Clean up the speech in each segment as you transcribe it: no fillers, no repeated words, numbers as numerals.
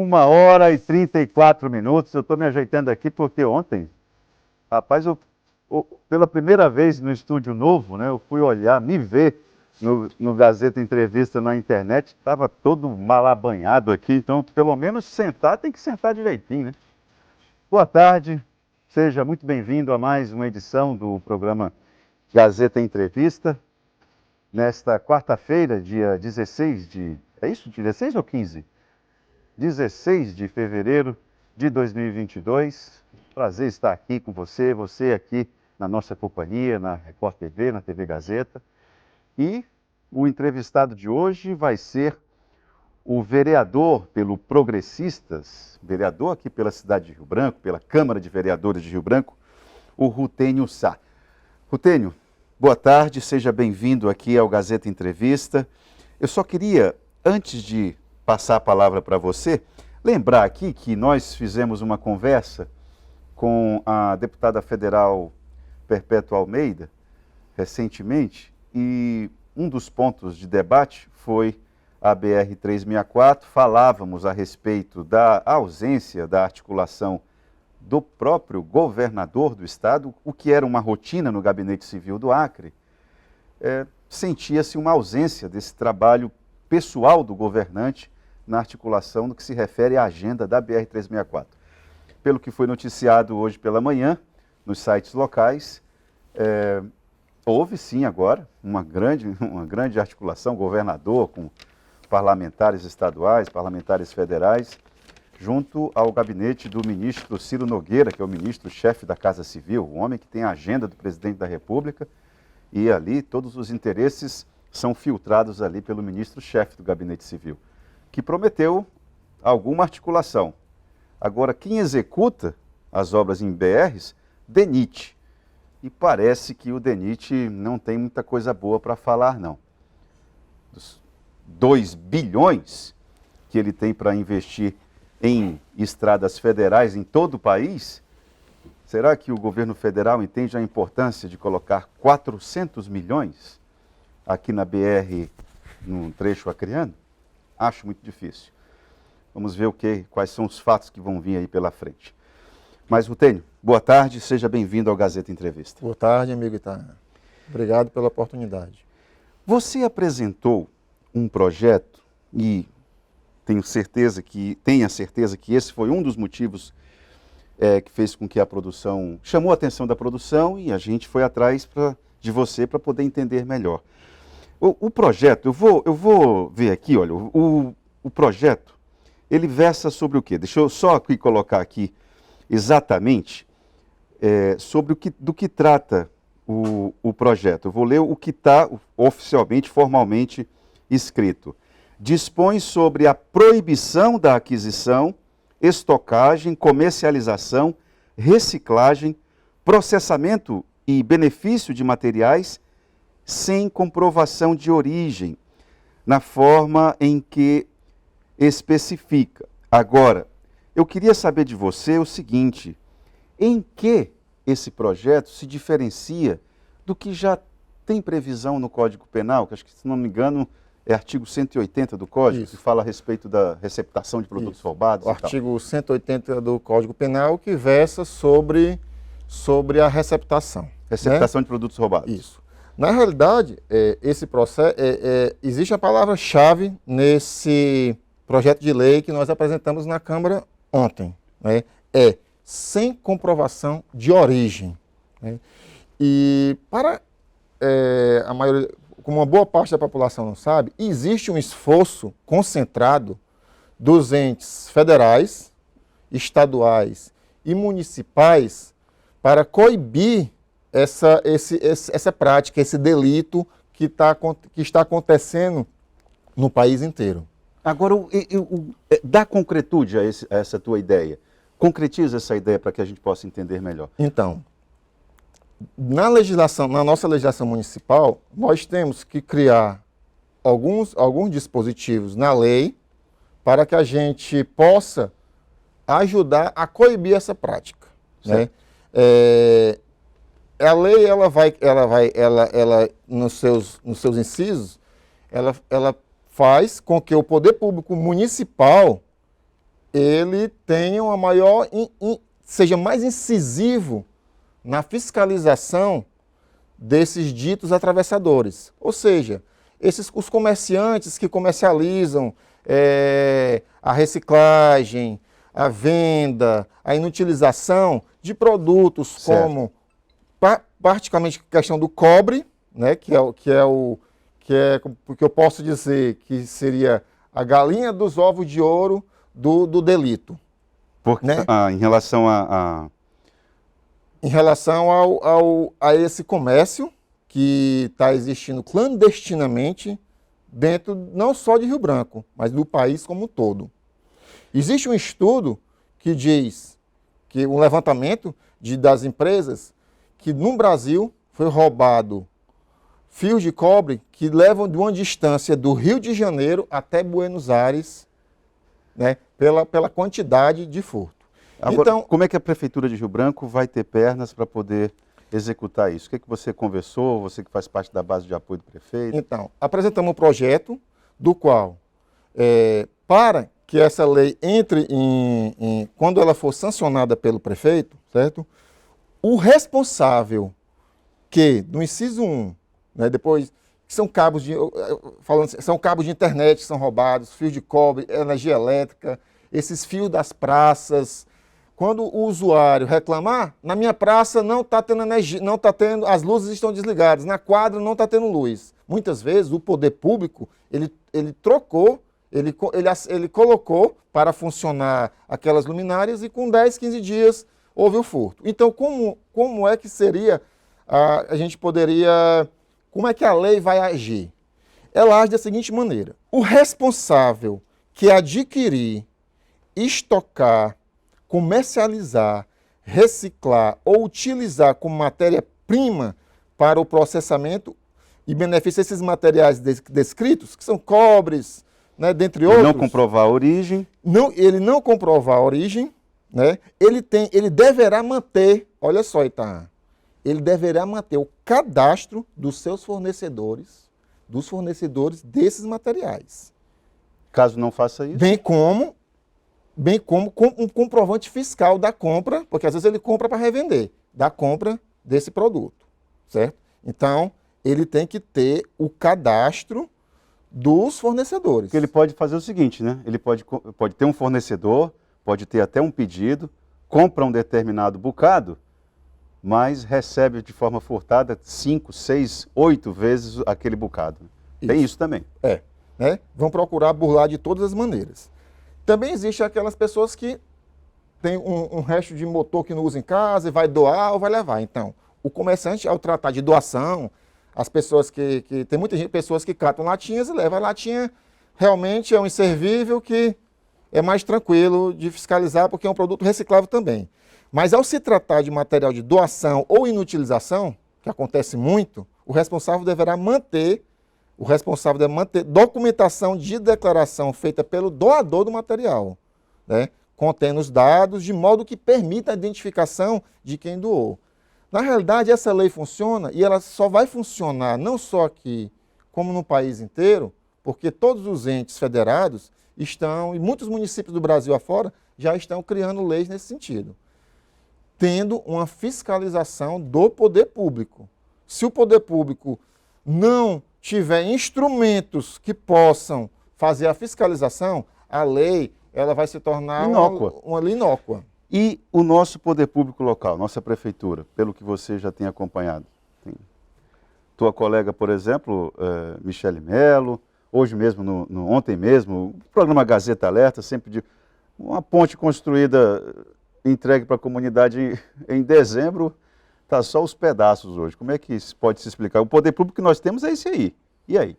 1h34. Eu estou me ajeitando aqui porque ontem, rapaz, pela primeira vez no estúdio novo, né, eu fui olhar, me ver no Gazeta Entrevista na internet, estava todo malabanhado aqui, então pelo menos sentar tem que sentar direitinho, né? Boa tarde, seja muito bem-vindo a mais uma edição do programa Gazeta Entrevista. Nesta quarta-feira, dia 16 de... É isso? 16 ou 15? 16 de fevereiro de 2022. Prazer estar aqui com você, você aqui na nossa companhia, na Record TV, na TV Gazeta. E o entrevistado de hoje vai ser o vereador pelo Progressistas, vereador aqui pela cidade de Rio Branco, pela Câmara de Vereadores de Rio Branco, o Rutênio Sá. Rutênio, boa tarde, seja bem-vindo aqui ao Gazeta Entrevista. Eu só queria, antes de passar a palavra para você, lembrar aqui que nós fizemos uma conversa com a deputada federal Perpétua Almeida, recentemente, e um dos pontos de debate foi a BR-364. Falávamos a respeito da ausência da articulação do próprio governador do estado, o que era uma rotina no Gabinete Civil do Acre. Sentia-se uma ausência desse trabalho pessoal do governante na articulação no que se refere à agenda da BR-364. Pelo que foi noticiado hoje pela manhã, nos sites locais, houve sim agora uma grande articulação, governador com parlamentares estaduais, parlamentares federais, junto ao gabinete do ministro Ciro Nogueira, que é o ministro-chefe da Casa Civil, o homem que tem a agenda do presidente da República, e ali todos os interesses são filtrados ali pelo ministro-chefe do Gabinete Civil, que prometeu alguma articulação. Agora, quem executa as obras em BRs, DENIT. E parece que o DENIT não tem muita coisa boa para falar, não. Dos 2 bilhões que ele tem para investir em estradas federais em todo o país, será que o governo federal entende a importância de colocar 400 milhões aqui na BR, num trecho acreano? Acho muito difícil. Vamos ver quais são os fatos que vão vir aí pela frente. Mas, Rutênio, boa tarde, seja bem-vindo ao Gazeta Entrevista. Boa tarde, amigo Itan. Obrigado pela oportunidade. Você apresentou um projeto e tenha certeza que esse foi um dos motivos que fez com que a produção chamou a atenção da produção e a gente foi atrás de você para poder entender melhor. O projeto, eu vou ver aqui, olha, o projeto, ele versa sobre o quê? Deixa eu só aqui colocar aqui exatamente sobre do que trata o projeto. Eu vou ler o que está oficialmente, formalmente escrito. Dispõe sobre a proibição da aquisição, estocagem, comercialização, reciclagem, processamento e benefício de materiais sem comprovação de origem, na forma em que especifica. Agora, eu queria saber de você o seguinte: em que esse projeto se diferencia do que já tem previsão no Código Penal, que acho que, se não me engano, é artigo 180 do Código, Isso. que fala a respeito da receptação de produtos roubados. O artigo 180 do Código Penal, que versa sobre a receptação. Receptação, né, de produtos roubados. Isso. Na realidade, esse processo, existe a palavra-chave nesse projeto de lei que nós apresentamos na Câmara ontem, né? Sem comprovação de origem, né? E para a maioria, como uma boa parte da população não sabe, existe um esforço concentrado dos entes federais, estaduais e municipais para coibir essa prática, esse delito que está acontecendo no país inteiro. Agora, dá concretude a essa tua ideia. Concretiza essa ideia para que a gente possa entender melhor. Então, na nossa legislação municipal, nós temos que criar alguns dispositivos na lei para que a gente possa ajudar a coibir essa prática, né? A lei, ela nos seus incisos, ela faz com que o poder público municipal ele tenha uma maior, seja mais incisivo na fiscalização desses ditos atravessadores. Ou seja, os comerciantes que comercializam a reciclagem, a venda, a inutilização de produtos Certo. como, praticamente, a questão do cobre, né, que eu posso dizer que seria a galinha dos ovos de ouro do delito. Porque, Né? em relação a... Em relação a esse comércio que está existindo clandestinamente dentro não só de Rio Branco, mas do país como um todo. Existe um estudo que diz, que um levantamento das empresas, que no Brasil foi roubado fios de cobre que levam de uma distância do Rio de Janeiro até Buenos Aires, né, pela quantidade de furto. Agora, Então, como é que a Prefeitura de Rio Branco vai ter pernas para poder executar isso? O que é que você conversou, você que faz parte da base de apoio do prefeito? Então, apresentamos um projeto do qual, para que essa lei entre quando ela for sancionada pelo prefeito, certo? O responsável no inciso 1, né, depois, que são cabos são cabos de internet que são roubados, fios de cobre, energia elétrica, esses fios das praças. Quando o usuário reclamar, na minha praça não está tendo energia, não está tendo, as luzes estão desligadas, na quadra não está tendo luz. Muitas vezes o poder público, ele trocou, ele colocou para funcionar aquelas luminárias e com 10, 15 dias houve o furto. Então, como é que seria, como é que a lei vai agir? Ela age da seguinte maneira: o responsável que adquirir, estocar, comercializar, reciclar ou utilizar como matéria-prima para o processamento e beneficiar esses materiais descritos, que são cobres, né, dentre outros. Não comprovar a origem. Ele não comprovar a origem, né, ele deverá manter, olha só, Itaã, ele deverá manter o cadastro dos seus fornecedores, desses materiais. Caso não faça isso. Bem como um comprovante fiscal da compra, porque às vezes ele compra para revender, da compra desse produto, certo? Então, ele tem que ter o cadastro dos fornecedores. Porque ele pode fazer o seguinte, né? Ele pode ter um fornecedor, pode ter até um pedido, compra um determinado bocado, mas recebe de forma furtada 5, 6, 8 vezes aquele bocado. Tem isso também. Né? Vão procurar burlar de todas as maneiras. Também existe aquelas pessoas que têm um resto de motor que não usa em casa e vai doar ou vai levar. Então, o comerciante, ao tratar de doação, as pessoas tem muitas pessoas que catam latinhas e levam. A latinha realmente é um inservível que é mais tranquilo de fiscalizar porque é um produto reciclável também. Mas ao se tratar de material de doação ou inutilização, que acontece muito, o responsável deverá manter documentação de declaração feita pelo doador do material, né, contendo os dados de modo que permita a identificação de quem doou. Na realidade, essa lei funciona e ela só vai funcionar não só aqui, como no país inteiro, porque todos os entes federados estão, e muitos municípios do Brasil afora, já estão criando leis nesse sentido, tendo uma fiscalização do poder público. Se o poder público não tiver instrumentos que possam fazer a fiscalização, a lei ela vai se tornar uma lei inócua. E o nosso poder público local, nossa prefeitura, pelo que você já tem acompanhado? Tua colega, por exemplo, Michele Mello, hoje mesmo, ontem mesmo, o programa Gazeta Alerta, sempre de uma ponte construída, entregue para a comunidade em dezembro, está só os pedaços hoje. Como é que isso pode se explicar? O poder público que nós temos é esse aí. E aí?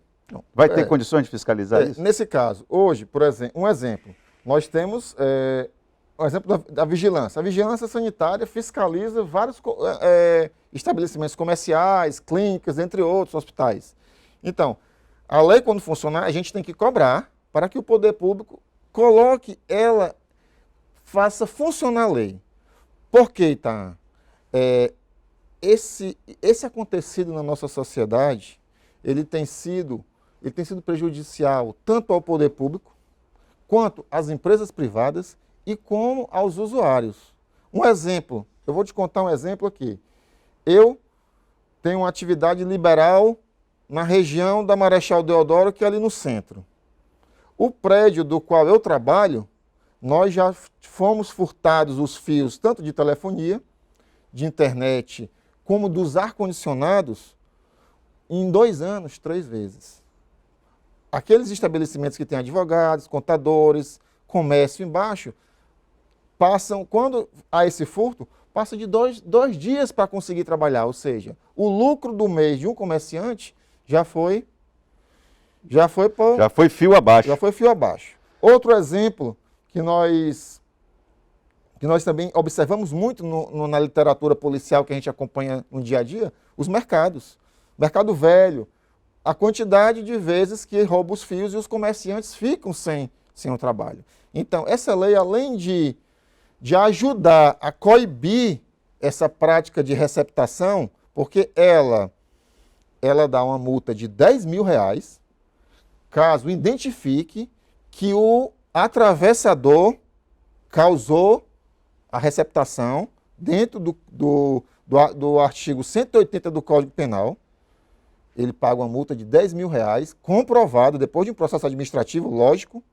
Vai ter condições de fiscalizar isso? Nesse caso, hoje, por exemplo, nós temos um exemplo da vigilância. A vigilância sanitária fiscaliza vários estabelecimentos comerciais, clínicas, entre outros, hospitais. Então, a lei, quando funcionar, a gente tem que cobrar para que o poder público faça funcionar a lei. Por quê, Itaã? Esse acontecido na nossa sociedade, ele tem sido prejudicial tanto ao poder público, quanto às empresas privadas e como aos usuários. Um exemplo, eu vou te contar um exemplo aqui. Eu tenho uma atividade liberal na região da Marechal Deodoro, que é ali no centro. O prédio do qual eu trabalho, nós já fomos furtados os fios tanto de telefonia, de internet, como dos ar-condicionados, em 2 anos, 3 vezes. Aqueles estabelecimentos que têm advogados, contadores, comércio embaixo, passam, quando há esse furto, passa de dois dias para conseguir trabalhar. Ou seja, o lucro do mês de um comerciante já foi fio abaixo. Já foi fio abaixo. Outro exemplo que nós também observamos muito na literatura policial que a gente acompanha no dia a dia, os mercados. Mercado velho, a quantidade de vezes que rouba os fios e os comerciantes ficam sem o trabalho. Então, essa lei, além de ajudar a coibir essa prática de receptação, porque ela dá uma multa de R$ 10.000, caso identifique que o atravessador causou a receptação dentro do artigo 180 do Código Penal. Ele paga uma multa de R$ 10.000, comprovado, depois de um processo administrativo, lógico,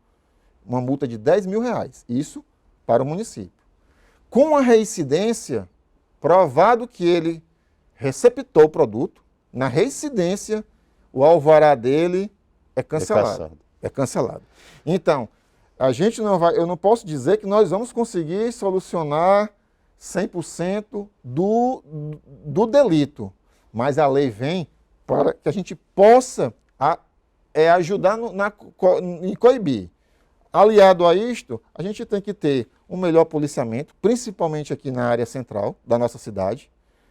uma multa de R$ 10.000. Isso para o município. Com a reincidência, provado que ele receptou o produto, na reincidência, o alvará dele é cancelado. É cancelado. Então, eu não posso dizer que nós vamos conseguir solucionar 100% do delito, mas a lei vem para que a gente possa ajudar em coibir. Aliado a isto, a gente tem que ter um melhor policiamento, principalmente aqui na área central da nossa cidade,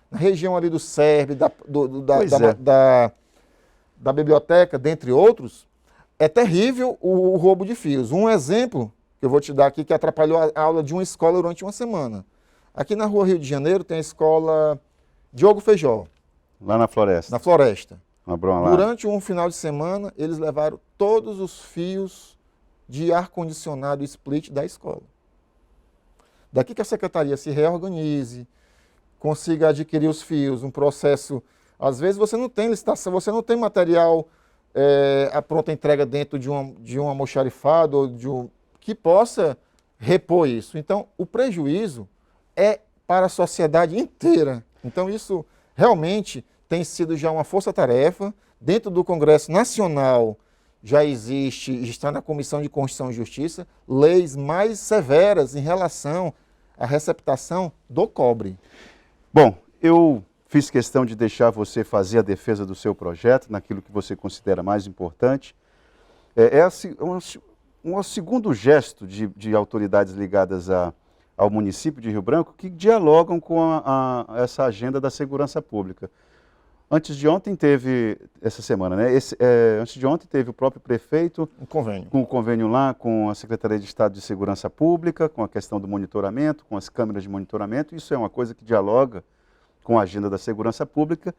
na região ali do SERB, da biblioteca, dentre outros. É terrível o roubo de fios. Um exemplo que eu vou te dar aqui que atrapalhou a aula de uma escola durante uma semana. Aqui na rua Rio de Janeiro tem a escola Diogo Feijó. Lá na floresta. Na floresta. Lá. Durante um final de semana, eles levaram todos os fios de ar-condicionado split da escola. Daqui que a secretaria se reorganize, consiga adquirir os fios, um processo... Às vezes você não tem licitação, você não tem material, a pronta entrega dentro de um almoxarifado, ou que possa repor isso. Então, o prejuízo é para a sociedade inteira. Então, isso realmente tem sido já uma força-tarefa. Dentro do Congresso Nacional já existe, está na Comissão de Constituição e Justiça, leis mais severas em relação à receptação do cobre. Bom, eu fiz questão de deixar você fazer a defesa do seu projeto, naquilo que você considera mais importante. Um segundo gesto de autoridades ligadas ao município de Rio Branco que dialogam com essa agenda da segurança pública. Antes de ontem teve, essa semana, né? Antes de ontem teve o próprio prefeito com o convênio lá com a Secretaria de Estado de Segurança Pública, com a questão do monitoramento, com as câmeras de monitoramento. Isso é uma coisa que dialoga com a agenda da segurança pública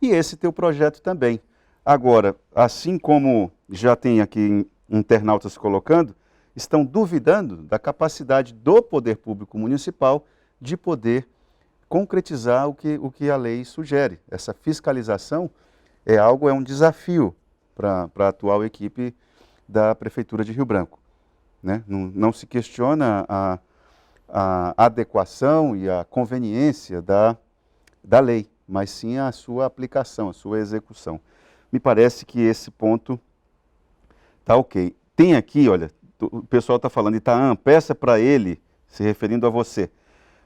e esse teu projeto também. Agora, assim como já tem aqui internautas colocando, estão duvidando da capacidade do poder público municipal de poder concretizar o que a lei sugere. Essa fiscalização é um desafio para a atual equipe da Prefeitura de Rio Branco, né? Não se questiona a adequação e a conveniência da lei, mas sim a sua aplicação, a sua execução. Me parece que esse ponto está ok. Tem aqui, olha, o pessoal está falando, Itaã, peça para ele, se referindo a você,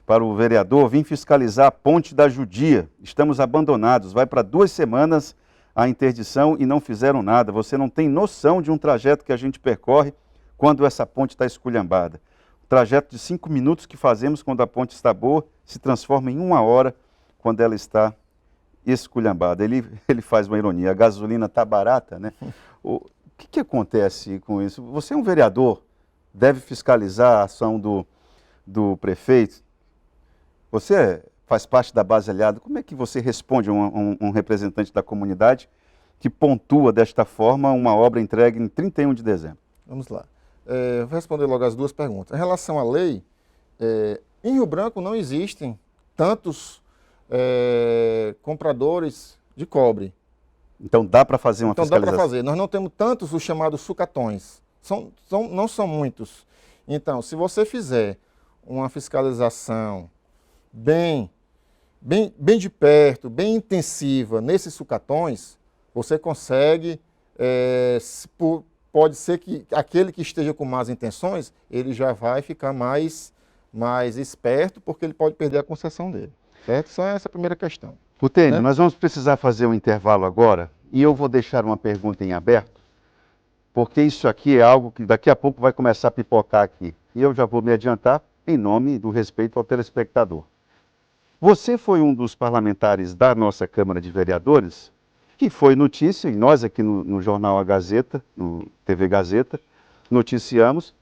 para o vereador, vim fiscalizar a ponte da Judia. Estamos abandonados, vai para 2 semanas a interdição e não fizeram nada. Você não tem noção de um trajeto que a gente percorre quando essa ponte está esculhambada. O trajeto de 5 minutos que fazemos quando a ponte está boa se transforma em 1 hora quando ela está esculhambada. Ele faz uma ironia, a gasolina está barata, né? O que acontece com isso? Você é um vereador, deve fiscalizar a ação do prefeito. Você faz parte da base aliada. Como é que você responde a um representante da comunidade que pontua desta forma uma obra entregue em 31 de dezembro? Vamos lá. vou responder logo as duas perguntas. Em relação à lei, em Rio Branco não existem tantos compradores de cobre. Então dá para fazer uma Então dá para fiscalização? fazer. Nós não temos tantos os chamados sucatões. Não são muitos. Então, se você fizer uma fiscalização bem de perto, bem intensiva nesses sucatões, você consegue, pode ser que aquele que esteja com más intenções, ele já vai ficar mais esperto, porque ele pode perder a concessão dele. Certo? Só essa é a primeira questão. Putênio, Né? nós vamos precisar fazer um intervalo agora e eu vou deixar uma pergunta em aberto, porque isso aqui é algo que daqui a pouco vai começar a pipocar aqui. E eu já vou me adiantar em nome do respeito ao telespectador. Você foi um dos parlamentares da nossa Câmara de Vereadores que foi notícia, e nós aqui no Jornal A Gazeta, no TV Gazeta, noticiamos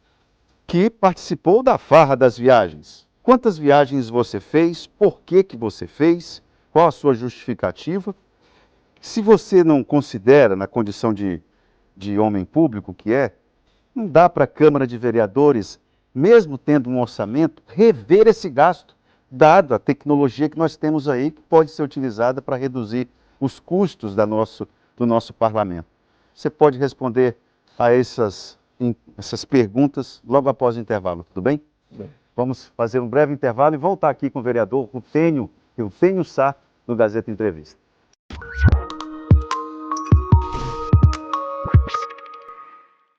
que participou da farra das viagens. Quantas viagens você fez? Por que você fez? Qual a sua justificativa? Se você não considera, na condição de homem público que é, não dá para a Câmara de Vereadores, mesmo tendo um orçamento, rever esse gasto, dado a tecnologia que nós temos aí, que pode ser utilizada para reduzir os custos do nosso parlamento. Você pode responder a essas perguntas logo após o intervalo, tudo bem? Bem. Vamos fazer um breve intervalo e voltar aqui com o vereador Rutênio Sá, no Gazeta Entrevista.